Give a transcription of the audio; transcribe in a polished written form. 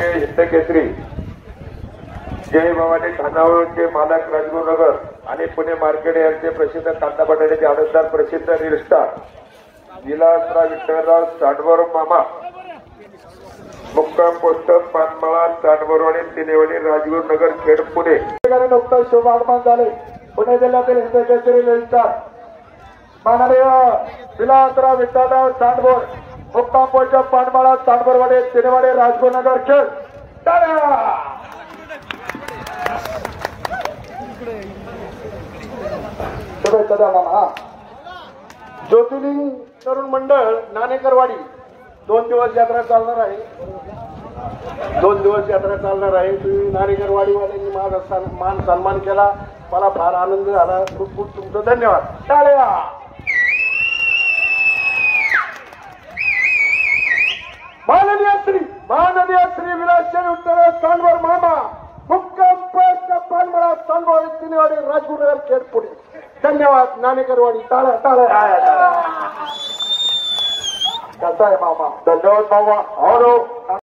माननीय हिंदकेसरी जय भवानी खानावळचे मालक राजगुरुनगर आणि पुणे मार्केट यांचे प्रसिद्ध कांदा बटाट्याचे आडतदार प्रसिद्ध रील स्टार विलासराव विठ्ठलराव सांडवर मामा मुक्काम पोस्ट पानमळा सांडवरवाडी तिनेवाडी राजगुरुनगर खेड पुणे नुकतंच शुभ आगमन झाले। पुणे जिल्ह्यातील हिंदकेसरी रील स्टार माननीय विलासराव विठ्ठलराव सांडवर मुक्काम पोस्ट पानमळा सांडवरवाडी तिनेवाडी राजगुरुनगर खेड शुभेच्छा द्या मामा। ज्योतिर्लिंग तरुण मंडळ नाणेकरवाडी 2 दिवस यात्रा चालणार आहे। 2 दिवस यात्रा चालणार आहे। तुम्ही नाणेकरवाडीवाल्यांनी माझा मान सन्मान केला, मला फार आनंद झाला। खूप खूप तुमचं धन्यवाद। टाळ्या। माननीय श्री विलासराव विठ्ठलराव सांडवर मामा मुक्काम पोस्ट पानमळा सांडवर तिनेवाडी राजगुरुनगर खेड पुणे। धन्यवाद नाणेकरवाडी। टाळ्या टाळ्या। कसा आहे मामा? धन्यवाद मामा।